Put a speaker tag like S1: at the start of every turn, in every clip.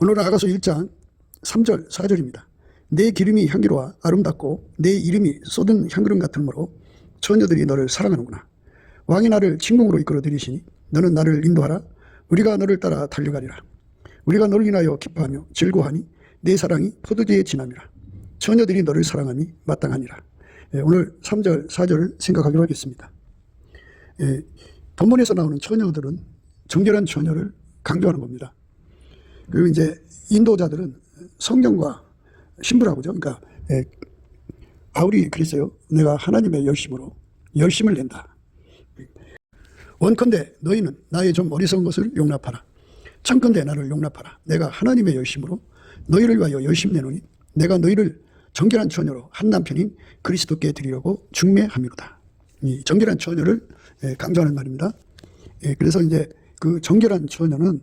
S1: 오늘은 아가서 1장 3절 4절입니다. 내 기름이 향기로워 아름답고 내 이름이 쏟은 향기름 같으므로 처녀들이 너를 사랑하는구나. 왕이 나를 침공으로 이끌어 들이시니 너는 나를 인도하라. 우리가 너를 따라 달려가리라. 우리가 너를 인하여 기뻐하며 즐거워하니 내 사랑이 포도주의 진함이라. 처녀들이 너를 사랑함이 마땅하니라. 오늘 3절 4절을 생각하기로 하겠습니다. 본문에서 나오는 처녀들은 정결한 처녀를 강조하는 겁니다. 그리고 이제 인도자들은 성령과 신부라고 하죠. 그러니까 바울이 그랬어요. 내가 하나님의 열심을 낸다. 원컨대 너희는 나의 좀 어리석은 것을 용납하라. 청컨대 나를 용납하라. 내가 하나님의 열심으로 너희를 위하여 열심 내노니 내가 너희를 정결한 처녀로 한 남편인 그리스도께 드리려고 중매함이로다. 이 정결한 처녀를 강조하는 말입니다. 그래서 이제 그 정결한 처녀는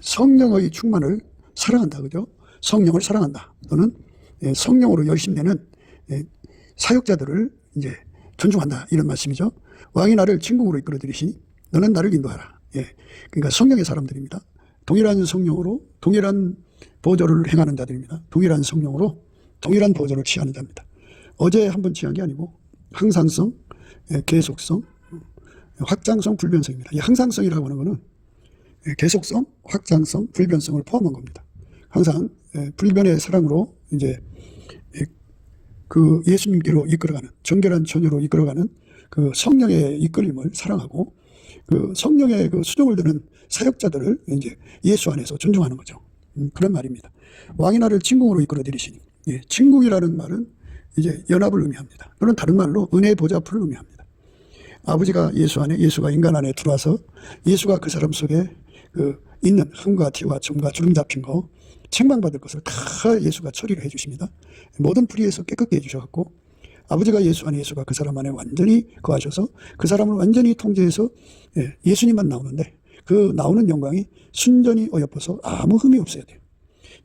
S1: 성령의 충만을 사랑한다, 그죠? 성령을 사랑한다. 또는 성령으로 열심 내는 사역자들을 이제 존중한다, 이런 말씀이죠. 왕이 나를 진궁으로 이끌어 들이시니 너는 나를 인도하라. 그러니까 성령의 사람들입니다. 동일한 성령으로 동일한 보조를 행하는 자들입니다. 동일한 성령으로 동일한 보조를 취하는 자입니다. 어제 한번 취한 게 아니고 항상성, 계속성, 확장성, 불변성입니다. 이 항상성이라고 하는 것은 계속성, 확장성, 불변성을 포함한 겁니다. 항상 불변의 사랑으로 이제 그 예수님께로 이끌어가는, 정결한 처녀로 이끌어가는 그 성령의 이끌림을 사랑하고 그 성령의 그 수종을 드는 사역자들을 이제 예수 안에서 존중하는 거죠. 그런 말입니다. 왕이 나를 진궁으로 이끌어 들이시니, 진궁이라는 말은 이제 연합을 의미합니다. 또는 다른 말로 은혜의 보좌 앞을 의미합니다. 아버지가 예수 안에, 예수가 인간 안에 들어와서 예수가 그 사람 속에 그 있는 흠과 티와 점과 주름 잡힌 거, 책망받을 것을 다 예수가 처리를 해 주십니다. 모든 불의에서 깨끗게 해 주셔갖고 아버지가 예수 안에, 예수가 그 사람 안에 완전히 거하셔서 그 사람을 완전히 통제해서 예수님만 나오는데 그 나오는 영광이 순전히 어여뻐서 아무 흠이 없어야 돼요.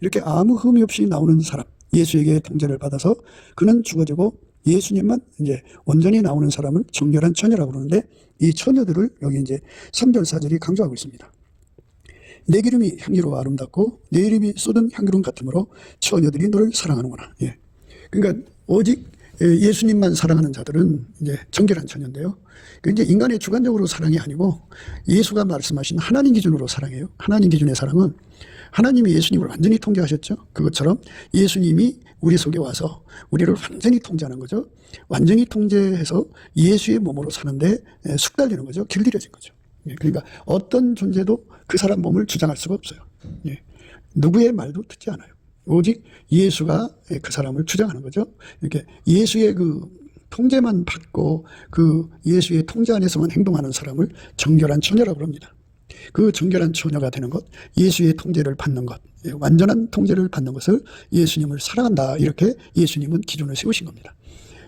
S1: 이렇게 아무 흠이 없이 나오는 사람, 예수에게 통제를 받아서 그는 죽어지고 예수님만 이제 온전히 나오는 사람을 정결한 처녀라고 그러는데, 이 처녀들을 여기 이제 3절 4절이 강조하고 있습니다. 내 기름이 향기로워 아름답고 내 이름이 쏟은 향기름 같으므로 처녀들이 너를 사랑하는구나. 그러니까 오직 예수님만 사랑하는 자들은 이제 정결한 처녀인데요. 이제 인간의 주관적으로 사랑이 아니고 예수가 말씀하신 하나님 기준으로 사랑해요. 하나님 기준의 사랑은 하나님이 예수님을 완전히 통제하셨죠. 그것처럼 예수님이 우리 속에 와서 우리를 완전히 통제하는 거죠. 완전히 통제해서 예수의 몸으로 사는데 숙달되는 거죠. 길들여진 거죠. 그러니까 어떤 존재도 그 사람 몸을 주장할 수가 없어요. 누구의 말도 듣지 않아요. 오직 예수가 그 사람을 주장하는 거죠. 이렇게 예수의 그 통제만 받고 그 예수의 통제 안에서만 행동하는 사람을 정결한 처녀라고 합니다. 그 정결한 처녀가 되는 것, 예수의 통제를 받는 것, 완전한 통제를 받는 것을 예수님을 사랑한다, 이렇게 예수님은 기준을 세우신 겁니다.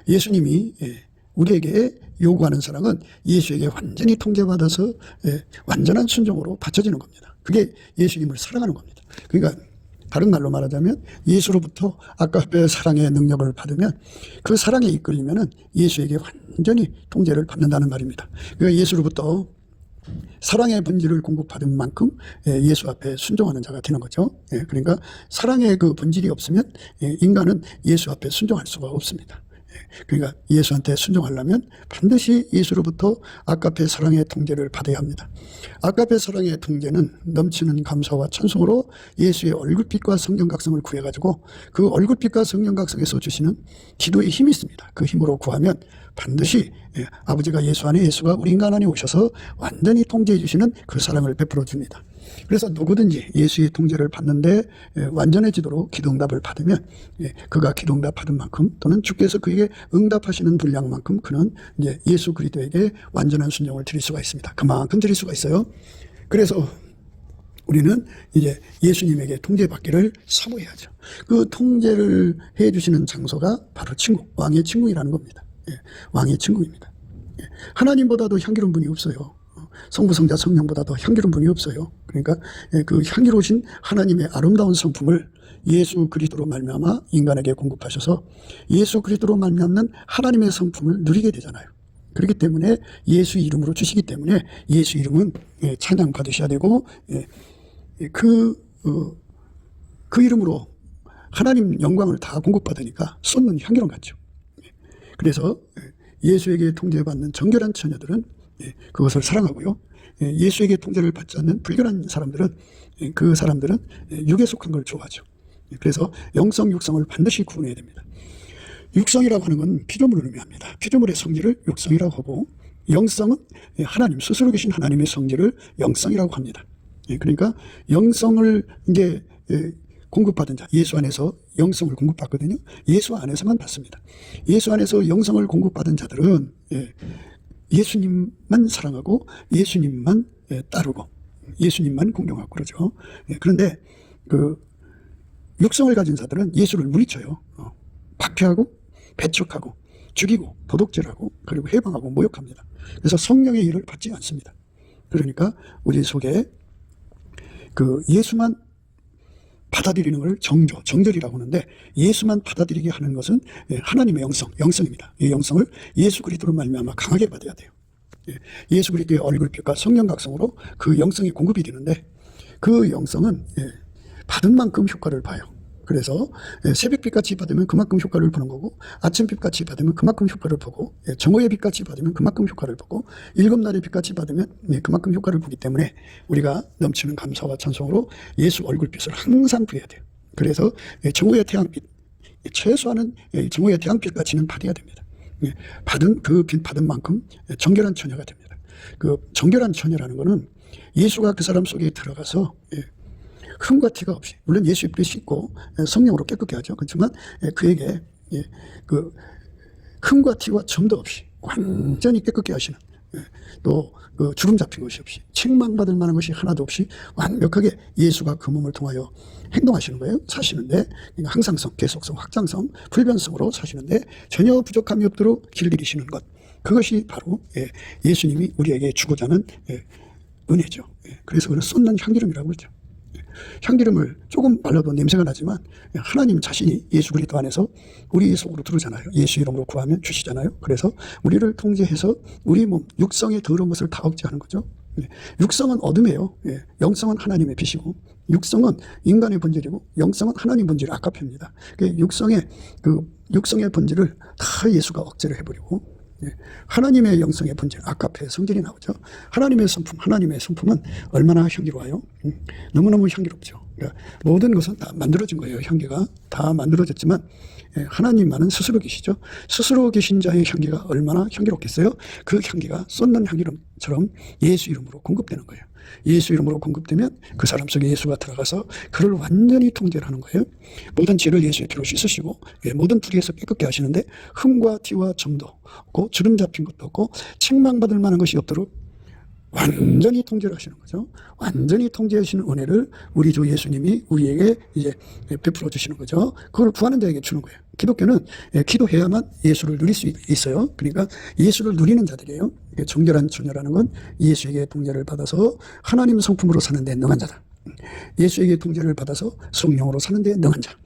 S1: 예수님이 우리에게 요구하는 사랑은 예수에게 완전히 통제받아서 완전한 순종으로 바쳐지는 겁니다. 그게 예수님을 사랑하는 겁니다. 그러니까 다른 말로 말하자면 예수로부터 아까의 사랑의 능력을 받으면 그 사랑에 이끌리면은 예수에게 완전히 통제를 받는다는 말입니다. 그러니까 예수로부터 사랑의 본질을 공급받은 만큼 예수 앞에 순종하는 자가 되는 거죠. 그러니까 사랑의 그 본질이 없으면 인간은 예수 앞에 순종할 수가 없습니다. 그러니까 예수한테 순종하려면 반드시 예수로부터 아까페 사랑의 통제를 받아야 합니다. 아까페 사랑의 통제는 넘치는 감사와 찬송으로 예수의 얼굴빛과 성경각성을 구해가지고 그 얼굴빛과 성경각성에서 주시는 기도의 힘이 있습니다. 그 힘으로 구하면 반드시 아버지가 예수 안에, 예수가 우리 인간 안에 오셔서 완전히 통제해 주시는 그 사랑을 베풀어 줍니다. 그래서 누구든지 예수의 통제를 받는데 완전해지도록 기도응답을 받으면 그가 기도응답 받은 만큼 또는 주께서 그에게 응답하시는 분량만큼 그는 이제 예수 그리스도에게 완전한 순종을 드릴 수가 있습니다. 그만큼 드릴 수가 있어요. 그래서 우리는 이제 예수님에게 통제받기를 사모해야죠. 그 통제를 해주시는 장소가 바로 친구, 왕의 친구이라는 겁니다. 왕의 친구입니다. 하나님보다도 향기로운 분이 없어요. 성부, 성자, 성령보다도 향기로운 분이 없어요. 그러니까 그 향기로우신 하나님의 아름다운 성품을 예수 그리스도로 말미암아 인간에게 공급하셔서 예수 그리스도로 말미암는 하나님의 성품을 누리게 되잖아요. 그렇기 때문에 예수 이름으로 주시기 때문에 예수 이름은 찬양 받으셔야 되고 그 그 이름으로 하나님 영광을 다 공급받으니까 쏟는 향기름 같죠. 그래서 예수에게 통제받는 정결한 처녀들은 그것을 사랑하고요. 예수에게 통제를 받지 않는 불결한 사람들은 그 사람들은 육에 속한 걸 좋아하죠. 그래서 영성, 육성을 반드시 구분해야 됩니다. 육성이라고 하는 건 피조물을 의미합니다. 피조물의 성질을 육성이라고 하고, 영성은 하나님 스스로 계신 하나님의 성질을 영성이라고 합니다. 그러니까 영성을 이제 공급받은 자, 예수 안에서 영성을 공급받거든요. 예수 안에서만 받습니다. 예수 안에서 영성을 공급받은 자들은 예수님만 사랑하고 예수님만 따르고 예수님만 공경하고 그러죠. 그런데 그 육성을 가진 자들은 예수를 물리쳐요. 박해하고 배척하고 죽이고 도둑질하고 그리고 해방하고 모욕합니다. 그래서 성령의 일을 받지 않습니다. 그러니까 우리 속에 그 예수만 받아들이는 걸 정절이라고 하는데, 예수만 받아들이게 하는 것은 하나님의 영성입니다. 이 영성을 예수 그리스도로 말미암아 강하게 받아야 돼요. 예수 그리스도의 얼굴빛과 성령 각성으로 그 영성이 공급이 되는데, 그 영성은 받은 만큼 효과를 봐요. 그래서 새벽빛같이 받으면 그만큼 효과를 보는 거고, 아침빛같이 받으면 그만큼 효과를 보고, 정오의 빛같이 받으면 그만큼 효과를 보고, 일곱 날의 빛같이 받으면 그만큼 효과를 보기 때문에 우리가 넘치는 감사와 찬송으로 예수 얼굴빛을 항상 부어야 돼요. 그래서 정오의 태양빛, 최소한은 정오의 태양빛같이는 받아야 됩니다. 받은 그 빛 받은 만큼 정결한 처녀가 됩니다. 그 정결한 처녀라는 거는 예수가 그 사람 속에 들어가서 흠과 티가 없이, 물론 예수의 피를 씻고 성령으로 깨끗게 하죠. 그렇지만 그에게 그 흠과 티와 점도 없이 완전히 깨끗게 하시는, 또 그 주름 잡힌 것이 없이 책망받을 만한 것이 하나도 없이 완벽하게 예수가 그 몸을 통하여 행동하시는 거예요. 사시는데 항상성, 계속성, 확장성, 불변성으로 사시는데 전혀 부족함이 없도록 길들이시는 것, 그것이 바로 예수님이 우리에게 주고자 하는 은혜죠. 그래서 그걸 쏟는 향기름이라고 그러죠. 향기름을 조금 발라도 냄새가 나지만 하나님 자신이 예수 그리스도 안에서 우리 속으로 들어오잖아요. 예수 이름으로 구하면 주시잖아요. 그래서 우리를 통제해서 우리 몸, 육성의 더러운 것을 다 억제하는 거죠. 육성은 어둠이에요. 영성은 하나님의 빛이고, 육성은 인간의 본질이고, 영성은 하나님 본질 아까페입니다. 육성의 본질을 다 예수가 억제를 해버리고, 하나님의 영성의 본질 아까페 성질이 나오죠. 하나님의 성품은 얼마나 향기로워요. 너무너무 향기롭죠. 그러니까 모든 것은 다 만들어진 거예요. 향기가 다 만들어졌지만 하나님만은 스스로 계시죠. 스스로 계신 자의 향기가 얼마나 향기롭겠어요. 그 향기가 쏟는 향기름처럼 예수 이름으로 공급되는 거예요. 예수 이름으로 공급되면 그 사람 속에 예수가 들어가서 그를 완전히 통제를 하는 거예요. 모든 죄를 예수의 피로 씻으시고 모든 불의에서 깨끗게 하시는데, 흠과 티와 점도 없고 주름 잡힌 것도 없고 책망받을 만한 것이 없도록 완전히 통제를 하시는 거죠. 완전히 통제하시는 은혜를 우리 주 예수님이 우리에게 이제 베풀어 주시는 거죠. 그걸 구하는 자에게 주는 거예요. 기독교는 기도해야만 예수를 누릴 수 있어요. 그러니까 예수를 누리는 자들이에요. 정결한 처녀라는 건 예수에게 통제를 받아서 하나님 성품으로 사는 데 능한 자다. 예수에게 통제를 받아서 성령으로 사는 데 능한 자.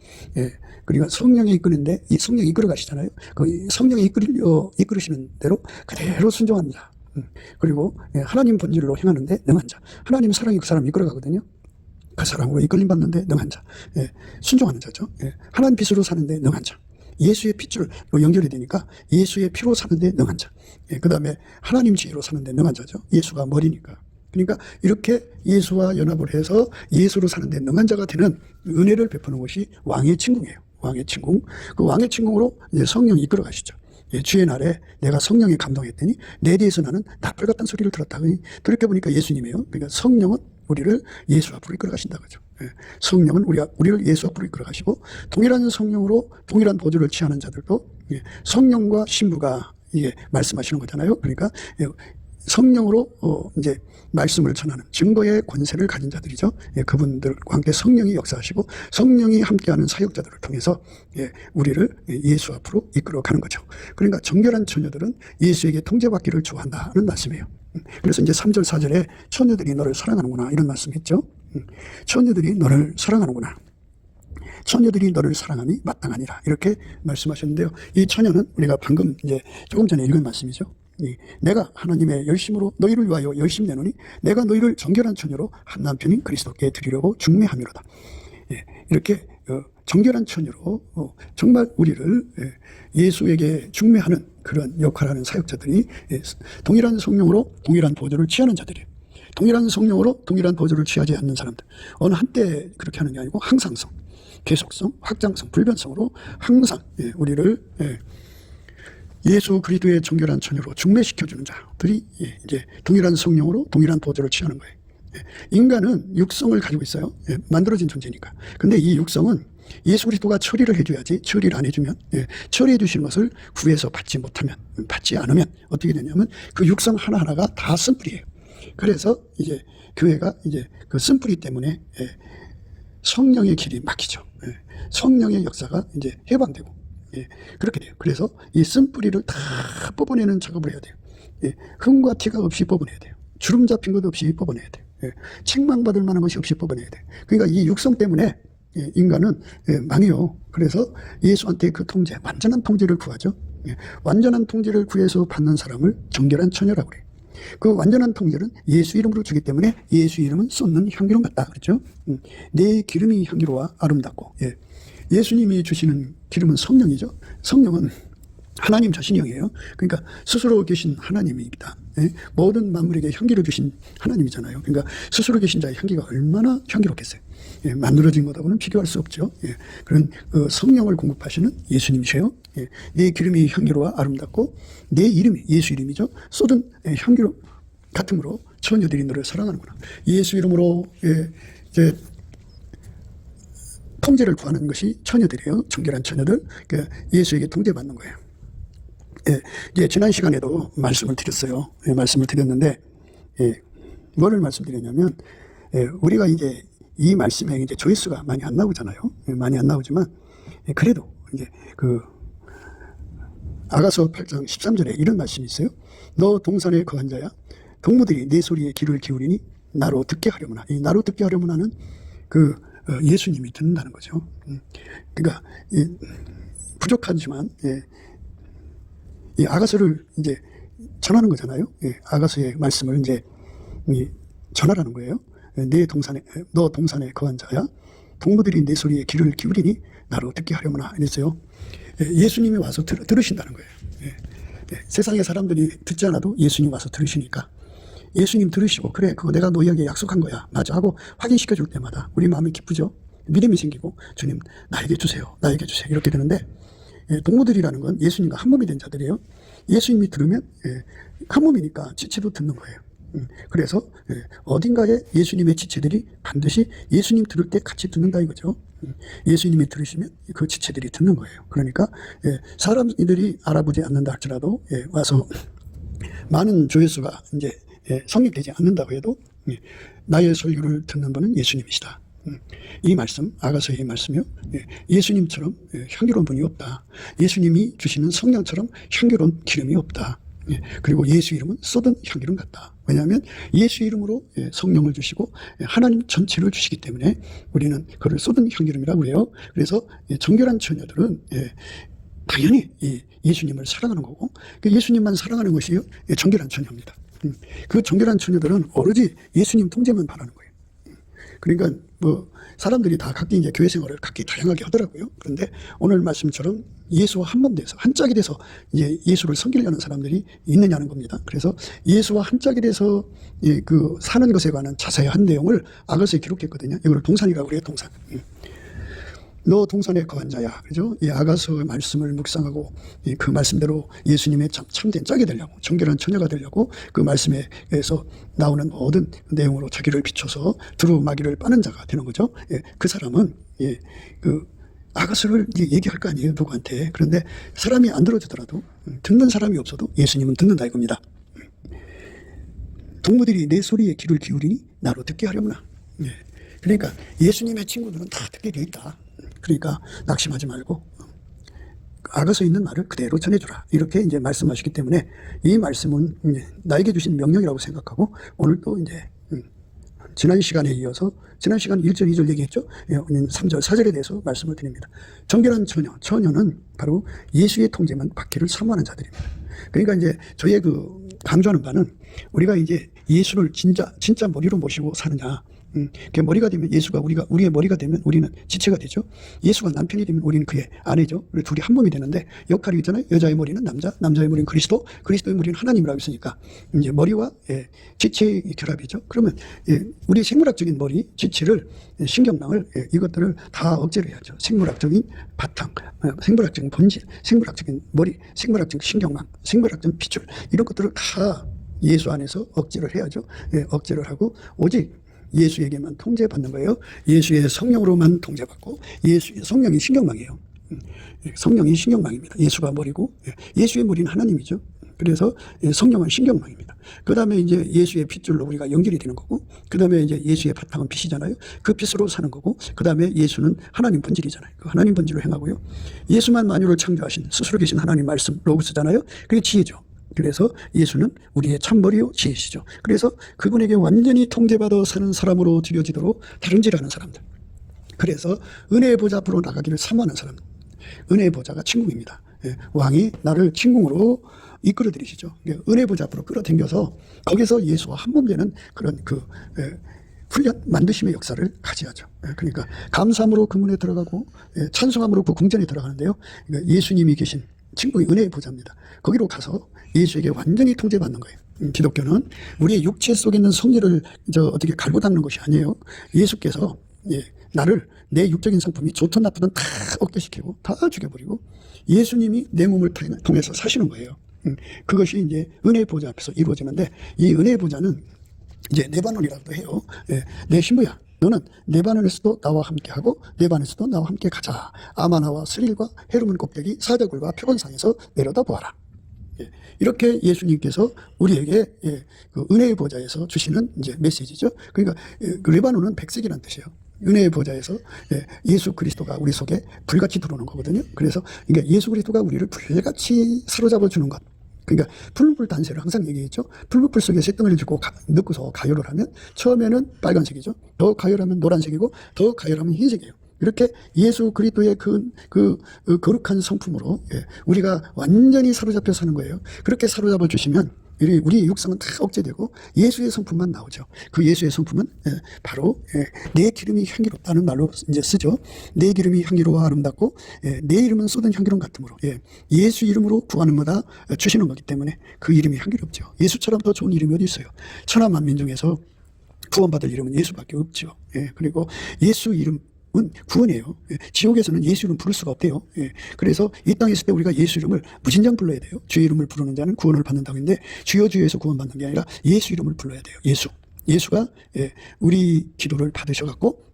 S1: 그러니까 성령이 이끄는데, 이 성령이 이끌어 가시잖아요. 그 성령이 이끌으시는 대로 그대로 순종하는 자. 그리고 하나님 본질로 행하는데 능한 자. 하나님 사랑이 그 사람을 이끌어가거든요. 그 사랑으로 이끌림 받는데 능한 자. 순종하는 자죠. 하나님 빛으로 사는데 능한 자. 예수의 핏줄 연결이 되니까 예수의 피로 사는데 능한 자. 그 다음에 하나님 지혜로 사는데 능한 자죠. 예수가 머리니까. 그러니까 이렇게 예수와 연합을 해서 예수로 사는데 능한 자가 되는 은혜를 베푸는 것이 왕의 친궁이에요. 왕의 친궁. 그 왕의 친궁으로 이제 성령이 이끌어 가시죠. 주의 날에 내가 성령에 감동했더니 내 뒤에서 나는 나팔 같은 소리를 들었다. 돌이켜보니까 예수님이에요. 그러니까 성령은 우리를 예수 앞으로 이끌어 가신다 그죠. 성령은 우리를 예수 앞으로 이끌어 가시고, 동일한 성령으로 동일한 보조를 취하는 자들도 성령과 신부가 이게 말씀하시는 거잖아요. 그러니까 성령으로 이제 말씀을 전하는 증거의 권세를 가진 자들이죠. 그분들과 함께 성령이 역사하시고 성령이 함께하는 사역자들을 통해서 우리를 예수 앞으로 이끌어가는 거죠. 그러니까 정결한 처녀들은 예수에게 통제받기를 좋아한다는 말씀이에요. 그래서 이제 3절 4절에 처녀들이 너를 사랑하는구나 이런 말씀했죠. 처녀들이 너를 사랑하는구나. 처녀들이 너를 사랑함이 마땅하니라 이렇게 말씀하셨는데요. 이 처녀는 우리가 방금 이제 조금 전에 읽은 말씀이죠. 내가 하나님의 열심으로 너희를 위하여 열심 내노니 내가 너희를 정결한 처녀로 한 남편인 그리스도께 드리려고 중매하미로다. 이렇게 정결한 처녀로 정말 우리를 예수에게 중매하는 그런 역할을 하는 사역자들이 동일한 성령으로 동일한 보조를 취하는 자들이에요. 동일한 성령으로 동일한 보조를 취하지 않는 사람들. 어느 한때 그렇게 하는 게 아니고 항상성, 계속성, 확장성, 불변성으로 항상 우리를 예수 그리스도의 정결한 처녀로 중매시켜주는 자들이 이제 동일한 성령으로 동일한 보조를 취하는 거예요. 인간은 육성을 가지고 있어요. 만들어진 존재니까. 근데 이 육성은 예수 그리스도가 처리를 해줘야지, 처리를 안 해주면, 처리해 주신 것을 구해서 받지 않으면 어떻게 되냐면 그 육성 하나하나가 다 쓴뿌리예요. 그래서 이제 교회가 이제 그 쓴뿌리 때문에 성령의 길이 막히죠. 성령의 역사가 이제 해방되고 그렇게 돼요. 그래서 이 쓴뿌리를 다 뽑아내는 작업을 해야 돼요. 흠과 티가 없이 뽑아내야 돼요. 주름 잡힌 것 없이 뽑아내야 돼요. 책망받을 만한 것이 없이 뽑아내야 돼요. 그러니까 이 육성 때문에 인간은 망해요. 그래서 예수한테 그 통제, 완전한 통제를 구하죠. 완전한 통제를 구해서 받는 사람을 정결한 처녀라고 그래요. 그 완전한 통제는 예수 이름으로 주기 때문에 예수 이름은 쏟는 향기로운 같다 그랬죠. 내 기름이 향기로워 아름답고, 예수님이 주시는 기름은 성령이죠. 성령은 하나님 자신이에요. 그러니까 스스로 계신 하나님입니다. 모든 만물에게 향기를 주신 하나님이잖아요. 그러니까 스스로 계신 자의 향기가 얼마나 향기롭겠어요. 만들어진 것하고는 비교할 수 없죠. 그런 성령을 공급하시는 예수님이세요. 내 기름이 향기로워 아름답고 내 이름이 예수 이름이죠. 쏟은 향기로 같음으로 처녀들이 너를 사랑하는구나. 예수 이름으로 이제 통제를 구하는 것이 처녀들이에요. 정결한 처녀들. 예수에게 통제받는 거예요. 이제 지난 시간에도 말씀을 드렸어요. 말씀을 드렸는데, 뭐를 말씀드렸냐면, 우리가 이제 이 말씀에 이제 조회수가 많이 안 나오잖아요. 많이 안 나오지만, 그래도 이제 그 아가서 8장 13절에 이런 말씀이 있어요. 너 동산에 거한 자야. 동무들이 내 소리에 귀를 기울이니 나로 듣게 하려무나. 이 나로 듣게 하려무나는 그 예수님이 듣는다는 거죠. 그러니까 부족하지만 이 아가서를 이제 전하는 거잖아요. 아가서의 말씀을 이제 전하라는 거예요. 너 동산에 거한 자야. 동무들이 내 소리에 귀를 기울이니 나로 듣게 하려무나 이랬어요. 예수님이 와서 들으신다는 거예요. 세상의 사람들이 듣지 않아도 예수님 와서 들으시니까 예수님 들으시고 그래 그거 내가 너희에게 약속한 거야 맞아 하고 확인시켜 줄 때마다 우리 마음이 기쁘죠. 믿음이 생기고 주님 나에게 주세요 이렇게 되는데, 동무들이라는 건 예수님과 한 몸이 된 자들이에요. 예수님이 들으면 한 몸이니까 지체도 듣는 거예요. 그래서 어딘가에 예수님의 지체들이 반드시 예수님 들을 때 같이 듣는다 이거죠. 예수님이 들으시면 그 지체들이 듣는 거예요. 그러니까 사람들이 알아보지 않는다 할지라도 와서 많은 조회수가 이제 성립되지 않는다고 해도 나의 설교를 듣는 분은 예수님이시다. 이 말씀, 아가서의 말씀이요. 예수님처럼 향기로운 분이 없다. 예수님이 주시는 성령처럼 향기로운 기름이 없다. 그리고 예수 이름은 쏟은 향기름 같다. 왜냐하면 예수 이름으로 성령을 주시고 하나님 전체를 주시기 때문에 우리는 그를 쏟은 향기름이라고 해요. 그래서 정결한 처녀들은 당연히 예수님을 사랑하는 거고 예수님만 사랑하는 것이 정결한 처녀입니다. 그 정결한 처녀들은 오로지 예수님 통제만 바라는 거예요. 그러니까 뭐 사람들이 다 각기 이제 교회 생활을 각기 다양하게 하더라고요. 그런데 오늘 말씀처럼 예수와 한 몸 돼서 한 짝이 돼서 이제 예수를 섬기려는 사람들이 있느냐는 겁니다. 그래서 예수와 한 짝이 돼서 그 사는 것에 관한 자세한 내용을 아가서에 기록했거든요. 이걸 동산이라고 그래요. 동산. 너 동산에 거한 자야. 그죠? 이 아가서의 말씀을 묵상하고 그 말씀대로 예수님의 참된 짝이 되려고, 정결한 처녀가 되려고 그 말씀에서 나오는 모든 내용으로 자기를 비춰서 두루마기를 빠는 자가 되는 거죠. 그 사람은 그 아가서를 얘기할 거 아니에요. 누구한테. 그런데 사람이 안 들어주더라도 듣는 사람이 없어도 예수님은 듣는다 이겁니다. 동무들이 내 소리에 귀를 기울이니 나로 듣게 하려무나. 그러니까 예수님의 친구들은 다 듣게 돼 있다. 그러니까 낙심하지 말고 아가서에 있는 말을 그대로 전해주라. 이렇게 이제 말씀하시기 때문에 이 말씀은 나에게 주신 명령이라고 생각하고 오늘 또 이제 지난 시간에 이어서 지난 시간 1절, 2절 얘기했죠. 3절, 4절에 대해서 말씀을 드립니다. 정결한 처녀는 바로 예수의 통제만 받기를 사모하는 자들입니다. 그러니까 이제 저희의 그 강조하는 바는 우리가 이제 예수를 진짜 머리로 모시고 사느냐 그 머리가 되면 예수가 우리의 머리가 되면 우리는 지체가 되죠. 예수가 남편이 되면 우리는 그의 아내죠. 둘이 한 몸이 되는데 역할이 있잖아요. 여자의 머리는 남자, 남자의 머리는 그리스도, 그리스도의 머리는 하나님이라고 했으니까 이제 머리와 지체의 결합이죠. 그러면 우리 생물학적인 머리, 지체를 신경망을 이것들을 다 억제를 해야죠. 생물학적인 바탕, 생물학적인 본질, 생물학적인 머리, 생물학적인 신경망, 생물학적인 핏줄 이런 것들을 다 예수 안에서 억제를 해야죠. 억제를 하고 오직 예수에게만 통제받는 거예요. 예수의 성령으로만 통제받고 예수의 성령이 신경망이에요. 성령이 신경망입니다. 예수가 머리고 예수의 머리는 하나님이죠. 그래서 성령은 신경망입니다. 그 다음에 이제 예수의 핏줄로 우리가 연결이 되는 거고, 그 다음에 이제 예수의 바탕은 빛이잖아요. 그 빛으로 사는 거고, 그 다음에 예수는 하나님 본질이잖아요. 그 하나님 본질로 행하고요. 예수만 만유를 창조하신 스스로 계신 하나님 말씀 로고스잖아요. 그게 지혜죠. 그래서 예수는 우리의 참머리요 지혜시죠. 그래서 그분에게 완전히 통제받아 사는 사람으로 드려지도록 다름질하는 사람들. 그래서 은혜의 보좌 앞으로 나가기를 사모하는 사람. 은혜의 보좌가 친궁입니다. 왕이 나를 친궁으로 이끌어 들이시죠. 은혜의 보좌 앞으로 끌어당겨서 거기서 예수와 한 몸 되는 그런 훈련, 만드심의 역사를 가져야죠. 그러니까 감사함으로 그 문에 들어가고 찬송함으로 그 궁전에 들어가는데요. 예수님이 계신 친구의 은혜의 보좌입니다. 거기로 가서 예수에게 완전히 통제받는 거예요. 기독교는 우리의 육체 속에 있는 성질을 어떻게 갈고 닦는 것이 아니에요. 예수께서 나를 내 육적인 성품이 좋든 나쁘든 다 억제시키고 다 죽여버리고 예수님이 내 몸을 통해서 사시는 거예요. 그것이 이제 은혜의 보좌 앞에서 이루어지는데 이 은혜의 보좌는 이제 네바논이라고도 해요. 내 신부야. 너는 네바논에서도 나와 함께하고 네바논에서도 나와 함께 가자. 아마나와 스릴과 헤르몬 꼭대기 사자굴과 표본상에서 내려다 보아라. 이렇게 예수님께서 우리에게 그 은혜의 보좌에서 주시는 이제 메시지죠. 그러니까 그 레바논은 백색이라는 뜻이에요. 은혜의 보좌에서 예수 그리스도가 우리 속에 불같이 들어오는 거거든요. 그래서 그러니까 예수 그리스도가 우리를 불같이 사로잡아 주는 것. 그러니까 풀무불 단세를 항상 얘기했죠. 풀무불 속에 쇳덩이를 쥐고 넣고서 가열을 하면 처음에는 빨간색이죠. 더 가열하면 노란색이고 더 가열하면 흰색이에요. 이렇게 예수 그리스도의 그 거룩한 성품으로 우리가 완전히 사로잡혀 사는 거예요. 그렇게 사로잡아 주시면 우리의 육성은 다 억제되고 예수의 성품만 나오죠. 그 예수의 성품은 바로 내 기름이 향기롭다는 말로 이제 쓰죠. 내 기름이 향기로워 아름답고 내 이름은 쏟은 향기로운 같으므로 예수 이름으로 구하는 거다 주시는 거기 때문에 그 이름이 향기롭죠. 예수처럼 더 좋은 이름이 어디 있어요. 천하 만민 중에서 구원받을 이름은 예수밖에 없죠. 그리고 예수 이름 구원이에요. 지옥에서는 예수 이름 부를 수가 없대요. 그래서 이 땅에 있을 때 우리가 예수 이름을 무진장 불러야 돼요. 주의 이름을 부르는 자는 구원을 받는다고 했는데 주여 주여에서 구원받는 게 아니라 예수 이름을 불러야 돼요. 예수가 우리 기도를 받으셔갖고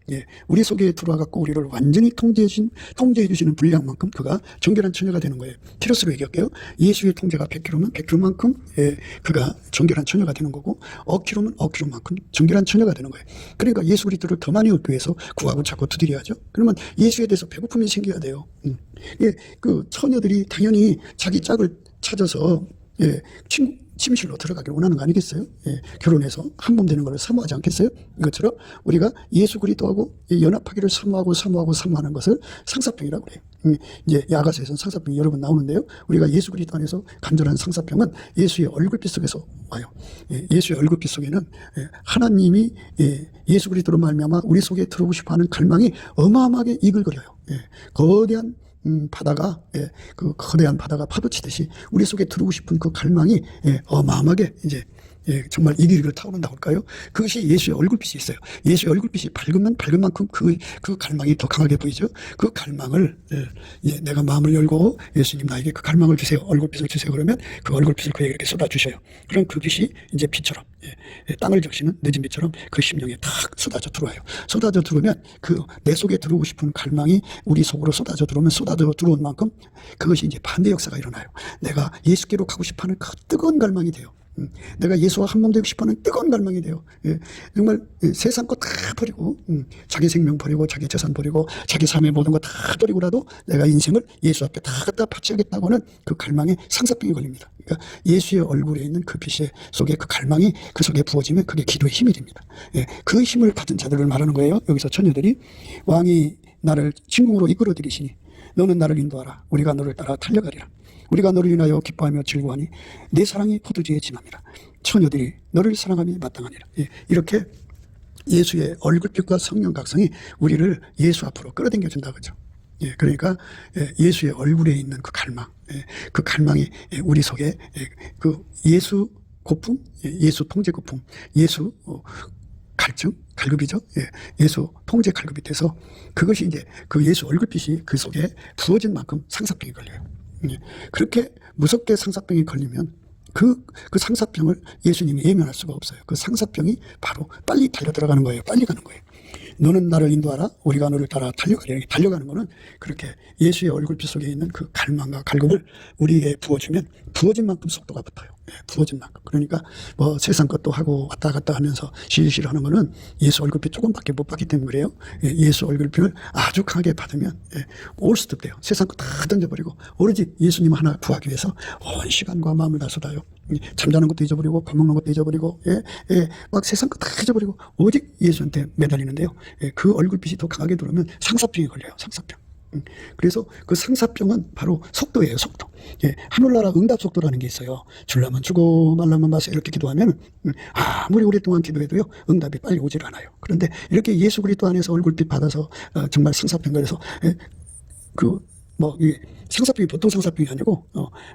S1: 우리 속에 들어와갖고 우리를 완전히 통제해 주시는 분량만큼 그가 정결한 처녀가 되는 거예요. 티러스로 얘기할게요. 예수의 통제가 100kg면 100kg만큼 그가 정결한 처녀가 되는 거고 억키로면 억키로만큼 정결한 처녀가 되는 거예요. 그러니까 예수 그리스도를 더 많이 얻기 위해서 구하고 찾고 두드려야죠. 그러면 예수에 대해서 배고픔이 생겨야 돼요. 그 처녀들이 당연히 자기 짝을 찾아서 침실로 들어가길 원하는 거 아니겠어요? 결혼해서 한 몸 되는 걸 사모하지 않겠어요? 이것처럼 우리가 예수 그리스도하고 연합하기를 사모하는 것을 상사병이라고 그래요. 이제 야가서에서는 상사병이 여러 번 나오는데요. 우리가 예수 그리스도 안에서 간절한 상사병은 예수의 얼굴빛 속에서 와요. 예수의 얼굴빛 속에는 하나님이 예수 그리스도로 말미암아 우리 속에 들어오고 싶어하는 갈망이 어마어마하게 이글거려요. 거대한 바다가 그 거대한 바다가 파도치듯이 우리 속에 들어오고 싶은 그 갈망이 어마어마하게 이제 정말 이글이글 타오른다고 할까요? 그것이 예수의 얼굴빛이 있어요. 예수의 얼굴빛이 밝으면 밝은 만큼 그 갈망이 더 강하게 보이죠. 그 갈망을 내가 마음을 열고 예수님 나에게 그 갈망을 주세요. 얼굴빛을 주세요. 그러면 그 얼굴빛을 그에게 이렇게 쏟아주셔요. 그럼 그 빛이 이제 빛처럼 땅을 적시는 늦은 빛처럼 그 심령에 탁 쏟아져 들어와요. 쏟아져 들어오면 그 내 속에 들어오고 싶은 갈망이 우리 속으로 쏟아져 들어오면 쏟아져 들어온 만큼 그것이 이제 반대 역사가 일어나요. 내가 예수께로 가고 싶어하는 그 뜨거운 갈망이 돼요. 내가 예수와 한 몸 되고 싶어하는 뜨거운 갈망이 돼요. 정말 세상 거 다 버리고 자기 생명 버리고 자기 재산 버리고 자기 삶의 모든 거 다 버리고라도 내가 인생을 예수 앞에 다 갖다 바치겠다고 하는 그 갈망에 상사병이 걸립니다. 그러니까 예수의 얼굴에 있는 그 빛 속에 그 갈망이 그 속에 부어지면 그게 기도의 힘이 됩니다. 그 힘을 받은 자들을 말하는 거예요. 여기서 처녀들이 왕이 나를 침궁으로 이끌어 들이시니 너는 나를 인도하라. 우리가 너를 따라 달려가리라. 우리가 너를 인하여 기뻐하며 즐거워하니 내 사랑이 포도주에 진함이라. 처녀들이 너를 사랑함이 마땅하니라. 이렇게 예수의 얼굴빛과 성령 각성이 우리를 예수 앞으로 끌어당겨 준다 그죠. 예, 그러니까 예수의 얼굴에 있는 그 갈망, 그 갈망이 우리 속에 그 예수 고품, 예수 통제 고품, 예수 갈증, 갈급이죠. 예수 통제 갈급이 돼서 그것이 이제 그 예수 얼굴빛이 그 속에 부어진 만큼 상사병이 걸려요. 그렇게 무섭게 상사병이 걸리면 그 상사병을 예수님이 예면할 수가 없어요. 그 상사병이 바로 빨리 달려 들어가는 거예요. 빨리 가는 거예요. 너는 나를 인도하라. 우리가 너를 따라 달려가라. 달려가는 거는 그렇게 예수의 얼굴빛 속에 있는 그 갈망과 갈급을 우리에게 부어주면 부어진 만큼 속도가 붙어요. 부어진 만큼. 그러니까 뭐 세상 것도 하고 왔다 갔다 하면서 실실 하는 거는 예수 얼굴빛 조금밖에 못 받기 때문에 그래요. 예수 얼굴빛을 아주 강하게 받으면 올 수도 돼요. 세상 거 다 던져버리고 오로지 예수님 하나 구하기 위해서 온 시간과 마음을 다 쏟아요. 잠자는 것도 잊어버리고 밥 먹는 것도 잊어버리고 막 세상 거 다 잊어버리고 오직 예수한테 매달리는데요. 그 얼굴빛이 더 강하게 들어오면 상사병이 걸려요. 상사병. 그래서 그 상사병은 바로 속도예요. 속도. 하늘나라 응답 속도라는 게 있어요. 줄라면 주고 말라면 마세 이렇게 기도하면 아무리 오랫동안 기도해도요 응답이 빨리 오질 않아요. 그런데 이렇게 예수 그리스도 안에서 얼굴빛 받아서 정말 상사병 걸려서 이 상사병이 보통 상사병이 아니고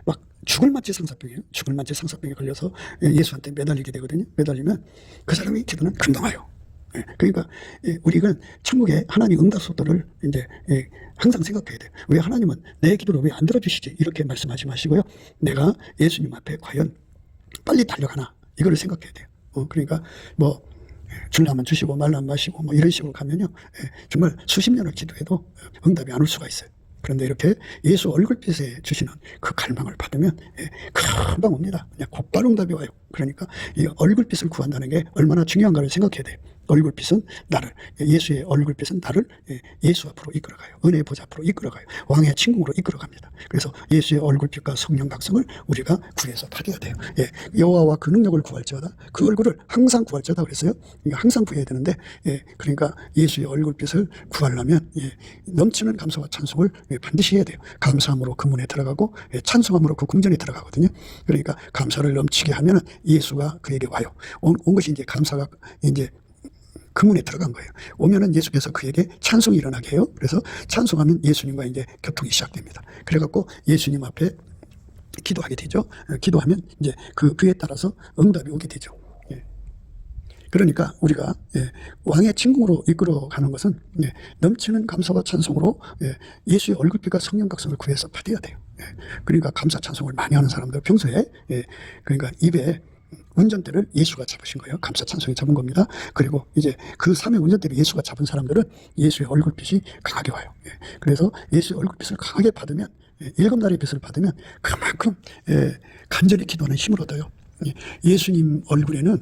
S1: 막 죽을 만치 상사병이에요. 죽을 만치 상사병이 걸려서 예수한테 매달리게 되거든요. 매달리면 그 사람의 기도는 금방 와요. 그러니까 우리가 천국의 하나님 응답 속도를 이제 항상 생각해야 돼요. 왜 하나님은 내 기도를 왜 안 들어주시지? 이렇게 말씀하지 마시고요. 내가 예수님 앞에 과연 빨리 달려가나 이거를 생각해야 돼요. 그러니까 뭐 줄라면 주시고 말라면 마시고 뭐 이런 식으로 가면요 정말 수십 년을 기도해도 응답이 안 올 수가 있어요. 그런데 이렇게 예수 얼굴빛에 주시는 그 갈망을 받으면 금방 옵니다. 그냥 곧바로 응답이 와요. 그러니까 이 얼굴빛을 구한다는 게 얼마나 중요한가를 생각해야 돼요. 얼굴빛은 나를, 예수의 얼굴빛은 나를 예수 앞으로 이끌어가요. 은혜의 보좌 앞으로 이끌어가요. 왕의 친궁으로 이끌어갑니다. 그래서 예수의 얼굴빛과 성령 각성을 우리가 구해서 받아야 돼요. 여호와와 그 능력을 구할지어다. 그 얼굴을 항상 구할지어다 그랬어요. 그러니까 항상 구해야 되는데 그러니까 예수의 얼굴빛을 구하려면 넘치는 감사와 찬송을 반드시 해야 돼요. 감사함으로 그 문에 들어가고 찬송함으로 그 궁전에 들어가거든요. 그러니까 감사를 넘치게 하면 예수가 그에게 와요. 온 것이 이제 감사가 이제 그 문에 들어간 거예요. 오면은 예수께서 그에게 찬송이 일어나게 해요. 그래서 찬송하면 예수님과 이제 교통이 시작됩니다. 그래갖고 예수님 앞에 기도하게 되죠. 기도하면 이제 그에 따라서 응답이 오게 되죠. 그러니까 우리가 왕의 친궁으로 이끌어가는 것은 넘치는 감사와 찬송으로 예수의 얼굴빛과 성령 각성을 구해서 받아야 돼요. 그러니까 감사 찬송을 많이 하는 사람들 평소에 그러니까 입에 운전대를 예수가 잡으신 거예요. 감사 찬송이 잡은 겁니다. 그리고 이제 그 삶의 운전대를 예수가 잡은 사람들은 예수의 얼굴빛이 강하게 와요. 그래서 예수의 얼굴빛을 강하게 받으면 일곱 날의 빛을 받으면 그만큼 간절히 기도하는 힘을 얻어요. 예수님 얼굴에는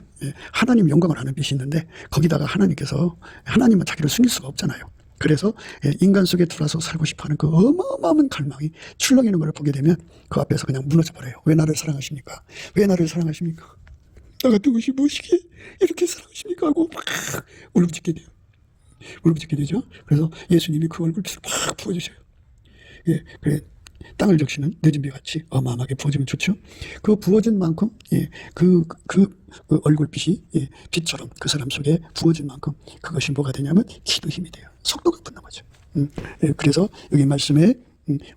S1: 하나님 영광을 하는 빛이 있는데 거기다가 하나님은 자기를 숨길 수가 없잖아요. 그래서 인간 속에 들어와서 살고 싶어하는 그 어마어마한 갈망이 출렁이는 걸 보게 되면 그 앞에서 그냥 무너져 버려요. 왜 나를 사랑하십니까? 왜 나를 사랑하십니까? 나 같은 것이 무엇이기에 이렇게 사랑하십니까? 하고 막 울부짖게 돼요. 울부짖게 되죠. 그래서 예수님이 그 얼굴빛을 막 부어주셔요. 그래 땅을 적시는 늦은 비같이 어마어마하게 부어지면 좋죠. 그 부어진 만큼 그 얼굴빛이 빛처럼 그 사람 속에 부어진 만큼 그것이 뭐가 되냐면 기도 힘이 돼요. 속도가 붙는 거죠. 그래서 여기 말씀에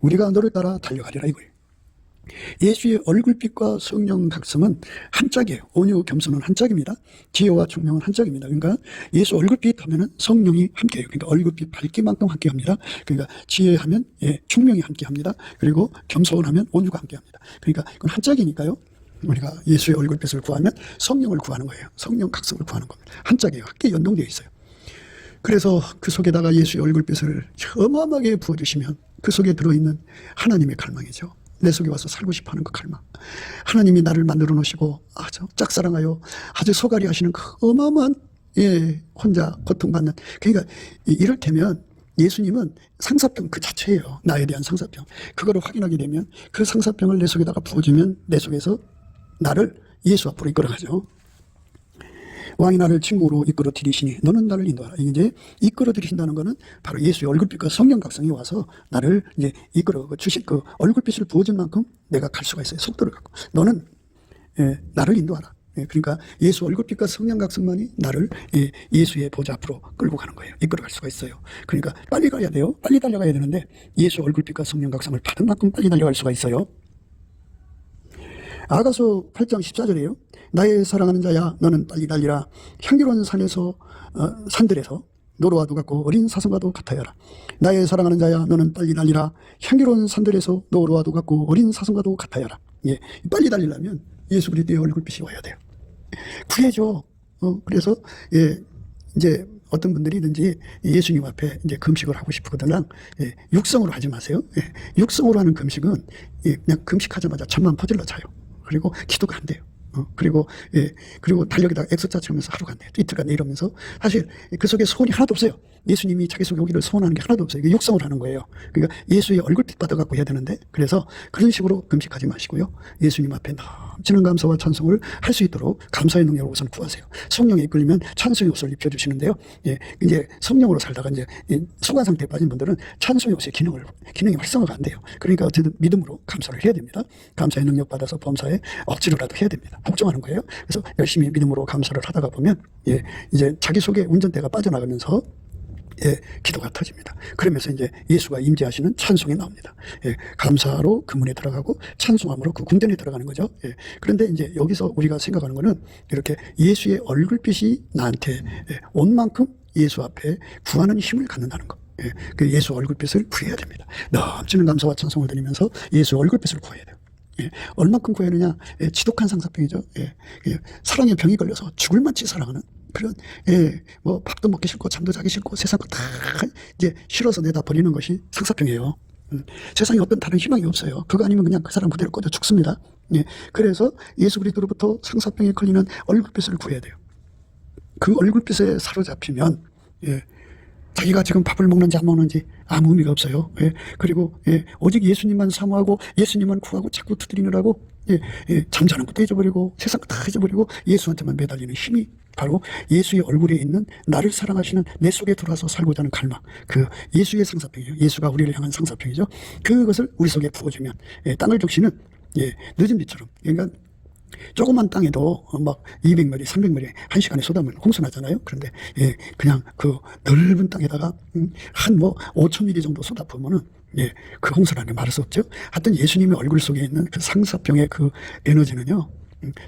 S1: 우리가 너를 따라 달려가리라 이거예요. 예수의 얼굴빛과 성령 각성은 한 짝이에요. 온유 겸손은 한 짝입니다. 지혜와 총명은 한 짝입니다. 그러니까 예수 얼굴빛 하면은 성령이 함께해요. 그러니까 얼굴빛 밝기만큼 함께합니다. 그러니까 지혜하면 총명이 함께합니다. 그리고 겸손하면 온유가 함께합니다. 그러니까 그건 한 짝이니까요. 우리가 예수의 얼굴빛을 구하면 성령을 구하는 거예요. 성령 각성을 구하는 겁니다. 한 짝이에요. 함께 연동되어 있어요. 그래서 그 속에다가 예수의 얼굴빛을 어마어마하게 부어주시면 그 속에 들어있는 하나님의 갈망이죠. 내 속에 와서 살고 싶어하는 그 갈망. 하나님이 나를 만들어 놓으시고 아주 짝사랑하여 아주 소갈이 하시는 그 어마어마한 혼자 고통받는. 그러니까 이를테면 예수님은 상사병 그 자체예요. 나에 대한 상사병. 그거를 확인하게 되면 그 상사병을 내 속에다가 부어주면 내 속에서 나를 예수 앞으로 이끌어가죠. 왕이 나를 친구로 이끌어 들이시니 너는 나를 인도하라. 이제 이끌어 들이신다는 것은 바로 예수의 얼굴빛과 성령 각성이 와서 나를 이제 이끌어 주신 그 얼굴빛을 부어준 만큼 내가 갈 수가 있어요. 속도를 갖고. 너는 나를 인도하라. 그러니까 예수 얼굴빛과 성령 각성만이 나를 예수의 보좌 앞으로 끌고 가는 거예요. 이끌어갈 수가 있어요. 그러니까 빨리 가야 돼요. 빨리 달려가야 되는데 예수 얼굴빛과 성령 각성을 받은 만큼 빨리 달려갈 수가 있어요. 아가서 8장 14절이에요. 나의 사랑하는 자야 너는 빨리 달리라. 향기로운 산들에서 노루와도 같고 어린 사슴과도 같아야라. 나의 사랑하는 자야 너는 빨리 달리라. 향기로운 산들에서 노루와도 같고 어린 사슴과도 같아야라. 빨리 달리려면 예수 그리스도의 얼굴빛이 와야 돼요. 구해줘. 그래서 이제 어떤 분들이든지 예수님 앞에 이제 금식을 하고 싶거든요. 육성으로 하지 마세요. 육성으로 하는 금식은 그냥 금식하자마자 잠만 퍼질러 자요. 그리고 기도가 안 돼요. 그리고 달력에다가 엑소짜 치면서 하루가 안 돼요. 이틀간 이러면서 사실 그 속에 소원이 하나도 없어요. 예수님이 자기 속에 오기를 소원하는 게 하나도 없어요. 이게 육성을 하는 거예요. 그러니까 예수의 얼굴빛 받아갖고 해야 되는데, 그래서 그런 식으로 금식하지 마시고요. 예수님 앞에 넘치는 감사와 찬송을 할 수 있도록 감사의 능력을 우선 구하세요. 성령에 이끌리면 찬송의 옷을 입혀주시는데요. 이제 성령으로 살다가 이제 소관 상태에 빠진 분들은 찬송의 옷의 기능이 활성화가 안 돼요. 그러니까 어쨌든 믿음으로 감사를 해야 됩니다. 감사의 능력 받아서 범사에 억지로라도 해야 됩니다. 복종하는 거예요. 그래서 열심히 믿음으로 감사를 하다가 보면 이제 자기 속에 운전대가 빠져나가면서 기도가 터집니다. 그러면서 이제 예수가 임재하시는 찬송이 나옵니다. 감사로 그 문에 들어가고 찬송함으로 그 궁전에 들어가는 거죠. 그런데 이제 여기서 우리가 생각하는 거는 이렇게 예수의 얼굴빛이 나한테 온 만큼 예수 앞에 구하는 힘을 갖는다는 거. 그 예수 얼굴빛을 구해야 됩니다. 넘치는 감사와 찬송을 드리면서 예수 얼굴빛을 구해야 돼요. 얼만큼 구해야 하느냐? 지독한 상사병이죠. 사랑의 병이 걸려서 죽을 만치 사랑하는 그런, 뭐 밥도 먹기 싫고 잠도 자기 싫고 세상 거 다 이제 싫어서 내다 버리는 것이 상사병이에요. 세상에 어떤 다른 희망이 없어요. 그거 아니면 그냥 그 사람 그대로 꺼져 죽습니다. 그래서 예수 그리스도로부터 상사병에 걸리는 얼굴빛을 구해야 돼요. 그 얼굴빛에 사로잡히면 자기가 지금 밥을 먹는지 안 먹는지 아무 의미가 없어요. 그리고 오직 예수님만 사모하고 예수님만 구하고 자꾸 두드리느라고 잠자는 것도 잊어버리고 세상 다 잊어버리고 예수한테만 매달리는 힘이 바로 예수의 얼굴에 있는 나를 사랑하시는 내 속에 들어와서 살고자 하는 갈망, 그 예수의 상사병이에요. 예수가 우리를 향한 상사병이죠. 그것을 우리 속에 부어주면 땅을 적시는 늦은 비처럼, 그러니까 조그만 땅에도 막 200마리, 300마리 1시간에 쏟아면 홍수나잖아요. 그런데 그냥 그 넓은 땅에다가 한 5,000mm 정도 쏟아 부으면은 그 홍수라는 게 말할 수 없죠. 하여튼 예수님의 얼굴 속에 있는 그 상사병의 그 에너지는요,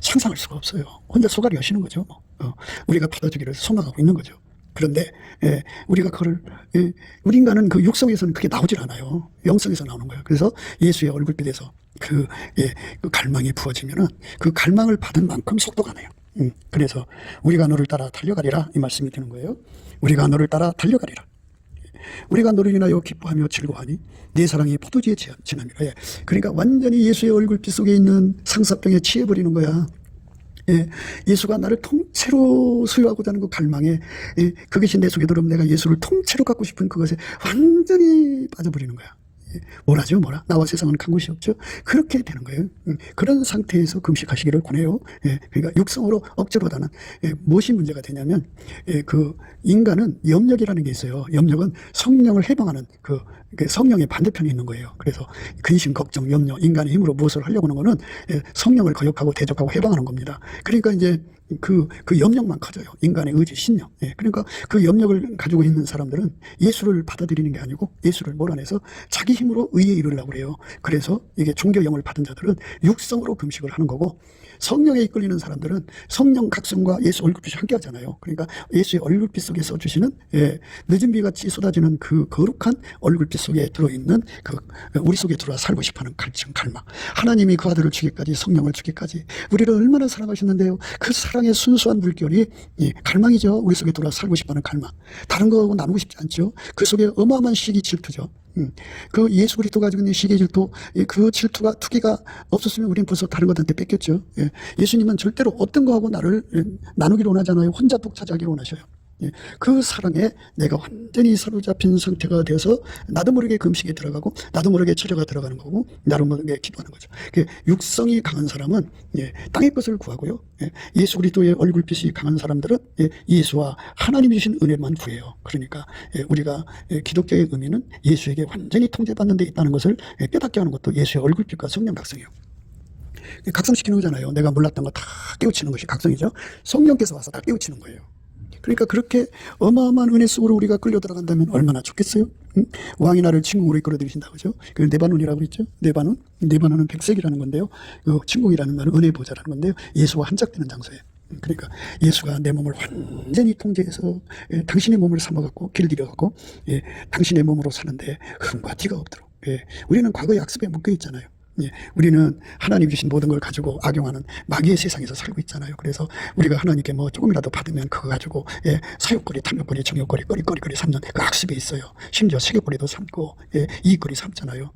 S1: 상상할 수가 없어요. 혼자 소갈이 하시는 거죠. 우리가 받아주기를 소망하고 있는 거죠. 그런데 우리가 그걸 우리 인간은 그 육성에서는 그게 나오질 않아요. 영성에서 나오는 거예요. 그래서 예수의 얼굴빛에서 그 갈망이 부어지면은 그 갈망을 받은 만큼 속도가 나요. 그래서 우리가 너를 따라 달려가리라, 이 말씀이 되는 거예요. 우리가 너를 따라 달려가리라. 우리가 너를 인하여 기뻐하며 즐거워하니 네 사랑이 포도주에 지남이라. 그러니까 완전히 예수의 얼굴빛 속에 있는 상사병에 취해버리는 거야. 예수가 나를 통째로 소유하고자 하는 그 갈망에, 그것이 내 속에 들어오면 내가 예수를 통째로 갖고 싶은 그것에 완전히 빠져버리는 거야. 뭐라죠? 나와 세상은 간 곳이 없죠. 그렇게 되는 거예요. 그런 상태에서 금식하시기를 권해요. 그러니까 육성으로 억지로다는 무엇이 문제가 되냐면, 그 인간은 염력이라는 게 있어요. 염력은 성령을 해방하는 그 성령의 반대편에 있는 거예요. 그래서 근심, 걱정, 염려, 인간의 힘으로 무엇을 하려고 하는 거는 성령을 거역하고 대적하고 해방하는 겁니다. 그러니까 이제 그 염력만 커져요. 인간의 의지, 신념. 그러니까 그 염력을 가지고 있는 사람들은 예수를 받아들이는 게 아니고 예수를 몰아내서 자기 힘으로 의에 이르려고 그래요. 그래서 이게 종교형을 받은 자들은 육성으로 금식을 하는 거고, 성령에 이끌리는 사람들은 성령 각성과 예수 얼굴빛이 함께 하잖아요. 그러니까 예수의 얼굴빛 속에 써주시는 늦은 비같이 쏟아지는 그 거룩한 얼굴빛 속에 들어있는 그 우리 속에 들어와 살고 싶어하는 갈망. 하나님이 그 아들을 주기까지, 성령을 주기까지 우리를 얼마나 사랑하셨는데요. 그 사랑의 순수한 물결이 갈망이죠. 우리 속에 들어와 살고 싶어하는 갈망. 다른 거하고 나누고 싶지 않죠. 그 속에 어마어마한 시기, 질투죠. 그 예수 그리스도 가지고 있는 시기, 질투, 그 질투가, 투기가 없었으면 우리는 벌써 다른 것한테 뺏겼죠. 예수님은 절대로 어떤 거하고 나를 나누기를 원하잖아요. 혼자 독차지하기를 원하셔요. 그 사랑에 내가 완전히 사로잡힌 상태가 되어서 나도 모르게 금식에 들어가고 나도 모르게 철회가 들어가는 거고 나도 모르게 기도하는 거죠. 육성이 강한 사람은 땅의 것을 구하고요. 예수 그리스도의 얼굴빛이 강한 사람들은 예수와 하나님이 주신 은혜만 구해요. 그러니까 우리가 기독교의 의미는 예수에게 완전히 통제받는 데 있다는 것을 깨닫게 하는 것도 예수의 얼굴빛과 성령 각성이에요. 각성시키는 거잖아요. 내가 몰랐던 거 다 깨우치는 것이 각성이죠. 성령께서 와서 다 깨우치는 거예요. 그러니까 그렇게 어마어마한 은혜 속으로 우리가 끌려 들어간다면 얼마나 좋겠어요? 응? 왕이 나를 친궁으로 이끌어 들이신다 그죠? 그 네바논이라고 그랬죠? 네바논은 백색이라는 건데요. 그 친궁이라는 말은 은혜 보좌라는 건데요. 예수와 한짝되는 장소예요. 그러니까 예수가 내 몸을 완전히 통제해서 당신의 몸을 삼아갖고 길들여갖고 당신의 몸으로 사는데 흠과 티가 없도록 우리는 과거의 악습에 묶여 있잖아요. 우리는 하나님이 주신 모든 걸 가지고 악용하는 마귀의 세상에서 살고 있잖아요. 그래서 우리가 하나님께 뭐 조금이라도 받으면 그거 가지고 사욕거리, 탐욕거리, 정욕거리, 거리거리 삼는 그 악습이 있어요. 심지어 세계거리도 삼고 이익거리 삼잖아요.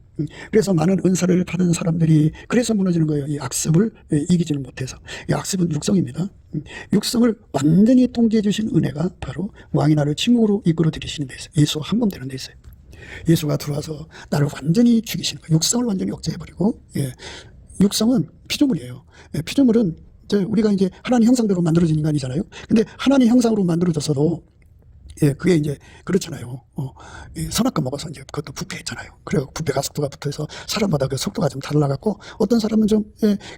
S1: 그래서 많은 은사를 받은 사람들이 그래서 무너지는 거예요. 이 악습을 이기지를 못해서. 이 악습은 육성입니다. 육성을 완전히 통제해 주신 은혜가 바로 왕이 나를 침묵으로 이끌어 들이시는 데 있어요. 예수와 한 몸 되는 데 있어요. 예수가 들어와서 나를 완전히 죽이시는 거예요. 육성을 완전히 억제해버리고, 육성은 피조물이에요. 피조물은 우리가 이제 하나님 형상대로 만들어진 인간이잖아요. 근데 하나님 형상으로 만들어졌어도, 그게 이제 그렇잖아요. 선악과 먹어서 이제 그것도 부패했잖아요. 그래서 부패가 속도가 붙어서 사람마다 그 속도가 좀 달라갖고 어떤 사람은 좀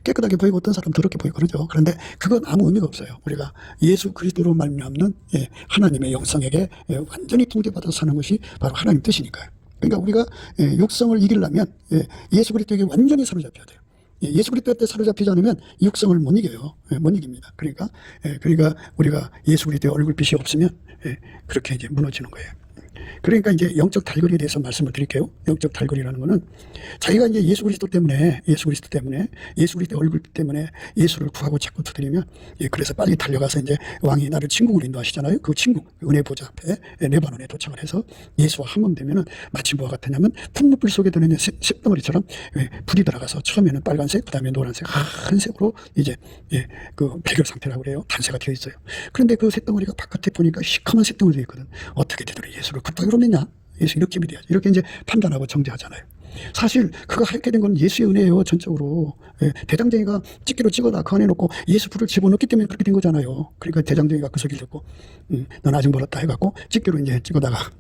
S1: 깨끗하게 보이고 어떤 사람은 더럽게 보이고 그러죠. 그런데 그건 아무 의미가 없어요. 우리가 예수 그리스도로 말미암는 하나님의 영성에게 완전히 통제받아서 사는 것이 바로 하나님 뜻이니까요. 그러니까 우리가 육성을 이기려면 예수 그리스도에게 완전히 사로잡혀야 돼요. 예수 그리스도한테 사로잡히지 않으면 육성을 못 이겨요. 못 이깁니다. 그러니까 우리가 예수 그리스도의 얼굴빛이 없으면 그렇게 이제 무너지는 거예요. 그러니까 이제 영적 달거리에 대해서 말씀을 드릴게요. 영적 달거리라는 거는 자기가 이제 예수 그리스도 때문에 예수 그리스도의 얼굴 때문에 예수를 구하고 자꾸 두드리면 그래서 빨리 달려가서 이제 왕이 나를 친궁으로 인도하시잖아요. 그 친궁 은혜 보좌 앞에 네바논에 도착을 해서 예수와 한 몸 되면은 마치 뭐가 같았냐면 풋무불 속에 드는 쇳덩어리처럼 불이 들어가서 처음에는 빨간색, 그다음에 노란색, 하얀색으로 이제 그 백열 상태라고 그래요. 단세가 되어 있어요. 그런데 그 쇳덩어리가 바깥에 보니까 시커먼 쇳덩어리 되어 있거든. 어떻게 되더니 예수를 급하게 그러느냐? 예수 이렇게 믿어야지. 이렇게 이제 판단하고 정죄하잖아요. 사실 그거 하게 된 건 예수의 은혜예요. 전적으로. 대장쟁이가 집게로 찍어다 그 안에 놓고 예수 불을 집어넣기 때문에 그렇게 된 거잖아요. 그러니까 대장쟁이가 그 소리를 듣고 넌 아직 멀었다 해갖고 집게로 이제 찍어다가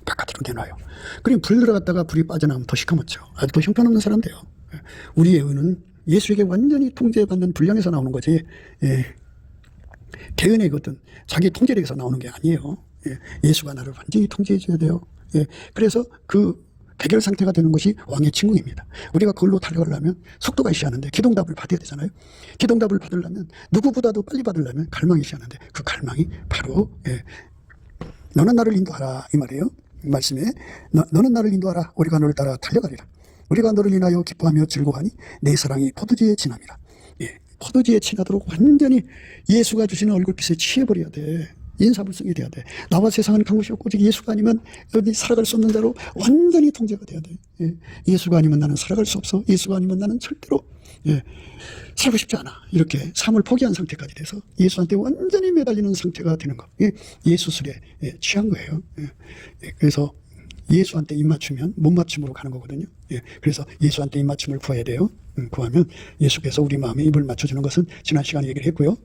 S1: 바깥으로 내놔요. 그리고 불 들어갔다가 불이 빠져나오면 더 시커멓죠. 아직도 형편없는 사람 돼요. 우리의 은은 예수에게 완전히 통제받는 분량에서 나오는 거지 개은의 것은 자기 통제력에서 나오는 게 아니에요. 예수가 나를 완전히 통제해 줘야 돼요. 그래서 그 백열 상태가 되는 것이 왕의 친궁입니다. 우리가 그걸로 달려가려면 속도가 있어야 하는데 기동답을 받아야 되잖아요. 기동답을 받으려면 누구보다도 빨리 받으려면 갈망이 있어야 하는데 그 갈망이 바로 너는 나를 인도하라 이 말이에요. 말씀에 너는 나를 인도하라 우리가 너를 따라 달려가리라. 우리가 너를 인하여 기뻐하며 즐거워하니 내 사랑이 포도주에 진함이라. 포도주에 친하도록 완전히 예수가 주시는 얼굴빛에 취해버려야 돼. 인사불성이 돼야 돼. 나와 세상은 간 곳이 없고 예수가 아니면 어디 살아갈 수 없는 자로 완전히 통제가 돼야 돼. 예수가 아니면 나는 살아갈 수 없어. 예수가 아니면 나는 절대로 살고 싶지 않아. 이렇게 삶을 포기한 상태까지 돼서 예수한테 완전히 매달리는 상태가 되는 거. 예수술에 취한 거예요. 그래서 예수한테 입맞추면 못 맞춤으로 가는 거거든요. 그래서 예수한테 입맞춤을 구해야 돼요. 구하면 예수께서 우리 마음에 입을 맞춰주는 것은 지난 시간에 얘기를 했고요.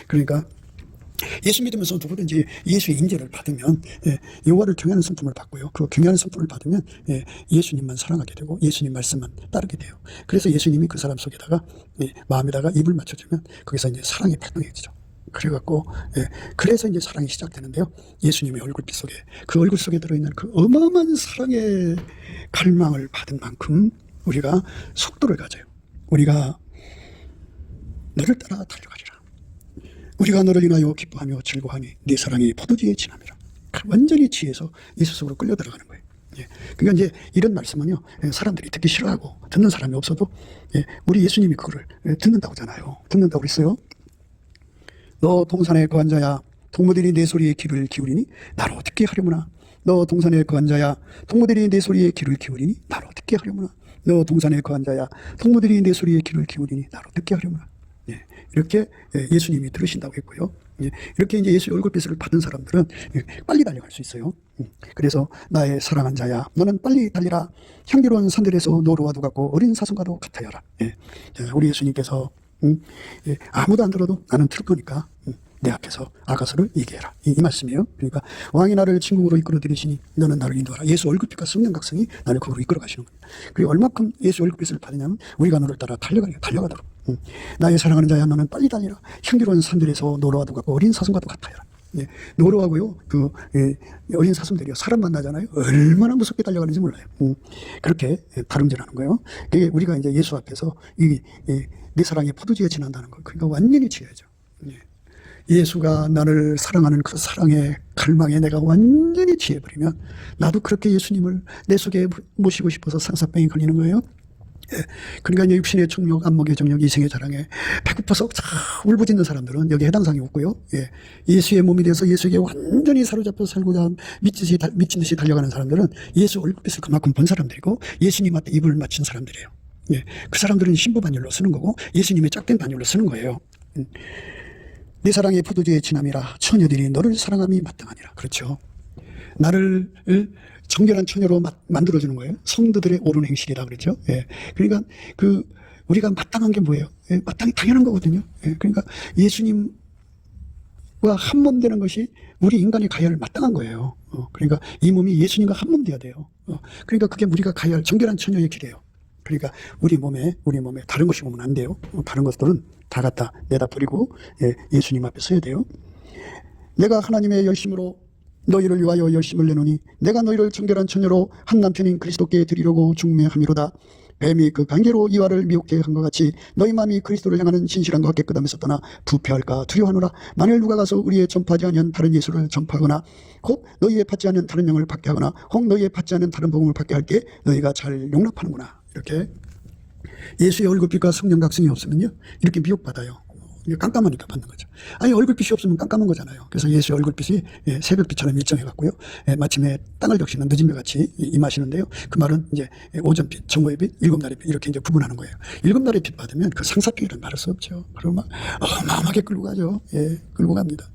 S1: 그러니까 예수 믿으면서 누구든지 예수의 인재를 받으면 여호와를 경외하는 성품을 받고요. 그 경외하는 성품을 받으면 예수님만 사랑하게 되고 예수님 말씀만 따르게 돼요. 그래서 예수님이 그 사람 속에다가 마음에다가 입을 맞춰주면 거기서 이제 사랑이 발동해지죠. 그래갖고 그래서 이제 사랑이 시작되는데요. 예수님의 얼굴빛 속에 그 얼굴 속에 들어있는 그 어마어마한 사랑의 갈망을 받은 만큼 우리가 속도를 가져요. 우리가 너를 따라 달려가리라. 우리가 너를 인하여 기뻐하며 즐거워하니 네 사랑이 포도주에 진함이라. 완전히 취해서 예수 속으로 끌려 들어가는 거예요. 그러니까 이제 이런 말씀은요, 사람들이 듣기 싫어하고 듣는 사람이 없어도 우리 예수님이 그거를 듣는다고 하잖아요. 듣는다고 그랬어요. 너 동산에 거한 자야 동무들이 내 소리에 귀를 기울이니 나로 듣게 하려무나. 너 동산에 거한 자야 동무들이 내 소리에 귀를 기울이니 나로 듣게 하려무나. 너 동산에 거한 자야 동무들이 내 소리에 귀를 기울이니 나로 듣게 하려무나. 이렇게 예수님이 들으신다고 했고요. 이렇게 이제 예수의 얼굴빛을 받은 사람들은 빨리 달려갈 수 있어요. 그래서 나의 사랑한 자야 너는 빨리 달리라. 향기로운 산들에서 노루와도 같고 어린 사슴과도 같아여라. 우리 예수님께서 아무도 안 들어도 나는 들을 거니까 내 앞에서 아가서를 얘기해라. 이 말씀이에요. 그러니까 왕이 나를 친궁으로 이끌어 들이시니 너는 나를 인도하라. 예수 얼굴빛과 성령각성이 나를 거기로 이끌어 가시는 거예요. 그리고 얼마큼 예수 얼굴빛을 받으냐면 우리가 너를 따라 달려가도록 나의 사랑하는 자야 너는 빨리 달리라. 향기로운 산들에서 노루와도 같고 어린 사슴과도 같아요. 예, 노루하고요, 어린 사슴들이요, 사람 만나잖아요. 얼마나 무섭게 달려가는지 몰라요. 그렇게 다름질하는 거예요. 그게 우리가 이제 예수 앞에서 내 사랑이 포도주에 지난다는 거, 그러니까 완전히 취해야죠. 예. 예수가 나를 사랑하는 그 사랑의 갈망에 내가 완전히 취해버리면 나도 그렇게 예수님을 내 속에 모시고 싶어서 상사병이 걸리는 거예요. 예. 그러니까 이제 육신의 정욕, 안목의 정욕, 이생의 자랑에 배고파서 울부짖는 사람들은 여기 해당 사항이 없고요. 예. 예수의 몸이 돼서 예수에게 완전히 사로잡혀 살고자 미친 듯이 달려가는 사람들은 예수 얼굴빛을 그만큼 본 사람들이고 예수님한테 입을 맞춘 사람들이에요. 예. 그 사람들은 신부 반열로 쓰는 거고 예수님의 짝된 반열로 쓰는 거예요. 내 사랑의 포도주의 진함이라 처녀들이 너를 사랑함이 마땅하니라. 그렇죠. 나를 정결한 처녀로 만들어주는 거예요. 성도들의 옳은 행실이라 그랬죠. 예. 그러니까 우리가 마땅한 게 뭐예요? 예. 마땅히 당연한 거거든요. 예. 그러니까 예수님과 한 몸 되는 것이 우리 인간이 가야 할 마땅한 거예요. 그러니까 이 몸이 예수님과 한 몸 돼야 돼요. 그러니까 그게 우리가 가야 할 정결한 처녀의 길이에요. 그러니까 우리 몸에 다른 것이 오면 안 돼요. 다른 것들은 다 갖다 내다 버리고 예수님 앞에 서야 돼요. 내가 하나님의 열심으로 너희를 위하여 열심을 내노니 내가 너희를 정결한 처녀로 한 남편인 그리스도께 드리려고 중매함이로다. 뱀이 그 관계로 이와를 미혹해 한 것 같이 너희 마음이 그리스도를 향하는 진실한 것 깨끗함에서 떠나 부패할까 두려워하노라. 만일 누가 가서 우리의 전파하지 않은 다른 예수를 전파하거나 혹 너희의 받지 않은 다른 영을 받게 하거나 혹 너희의 받지 않은 다른 복음을 받게 할게 너희가 잘 용납하는구나. 이렇게 예수의 얼굴빛과 성령 각성이 없으면요 이렇게 미혹받아요. 깜깜하니까 받는 거죠. 아니 얼굴빛이 없으면 깜깜한 거잖아요. 그래서 예수의 얼굴빛이 새벽빛처럼 일정해갖고요. 마침에 땅을 적시는 늦은 벼같이 임하시는데요. 그 말은 이제 오전빛, 정오의 빛, 일곱날의 빛 이렇게 이제 구분하는 거예요. 일곱날의 빛 받으면 그 상사병이라는 말할 수 없죠. 그러면 막 어마어마하게 끌고 가죠. 끌고 갑니다.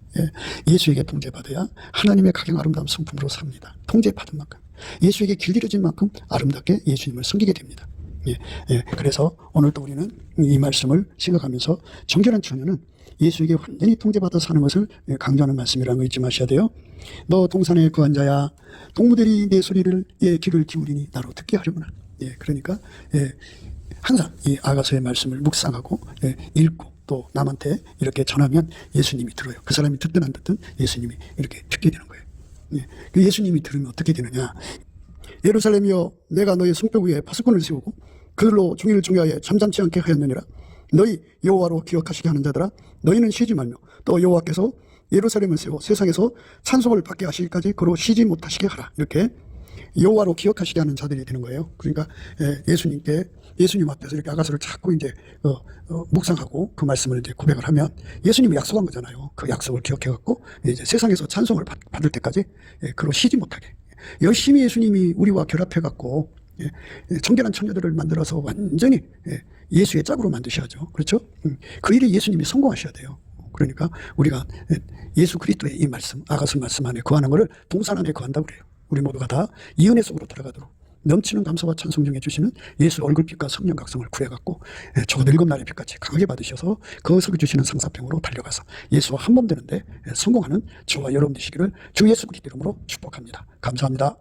S1: 예수에게 통제받아야 하나님의 가경 아름다운 성품으로 삽니다. 통제받은 만큼 예수에게 길들여진 만큼 아름답게 예수님을 섬기게 됩니다. 그래서 오늘도 우리는 이 말씀을 생각하면서 정결한 처녀는 예수에게 완전히 통제받아 사는 것을 강조하는 말씀이라는 거 잊지 마셔야 돼요. 너 동산의 구한 자야 동무들이 내 소리를 귀를 기울이니 나로 듣게 하려구나. 그러니까 항상 이 아가서의 말씀을 묵상하고 읽고 또 남한테 이렇게 전하면 예수님이 들어요. 그 사람이 듣든 안 듣든 예수님이 이렇게 듣게 되는 거예요. 그 예수님이 들으면 어떻게 되느냐. 예루살렘이여 내가 너희 성벽 위에 파수꾼을 세우고 그들로 종일 종야에 잠잠치 않게 하였느니라. 너희 여호와로 기억하시게 하는 자들아 너희는 쉬지 말며 또 여호와께서 예루살렘을 세워 세상에서 찬송을 받게 하시기까지 그로 쉬지 못하시게 하라. 이렇게 여호와로 기억하시게 하는 자들이 되는 거예요. 그러니까 예수님 앞에서 이렇게 아가서를 자꾸 이제 묵상하고 그 말씀을 이제 고백을 하면 예수님이 약속한 거잖아요. 그 약속을 기억해갖고 이제 세상에서 찬송을 받을 때까지 그로 쉬지 못하게 열심히 예수님이 우리와 결합해갖고 정결한 처녀들을 만들어서 완전히 예수의 짝으로 만드셔야죠. 그렇죠? 그 일에 예수님이 성공하셔야 돼요. 그러니까 우리가 예수 그리스도의 이 말씀, 아가서 말씀 안에 거하는 것을 동산 안에 거한다고 그래요. 우리 모두가 다 이 은혜 속으로 들어가도록 넘치는 감사와 찬송 중에 주시는 예수 얼굴빛과 성령 각성을 구해갖고 적어도 7날의 빛같이 강하게 받으셔서 그것을 주시는 상사병으로 달려가서 예수와 한 몸 되는데 성공하는 저와 여러분 되시기를 주 예수 그리스도 이름으로 축복합니다. 감사합니다.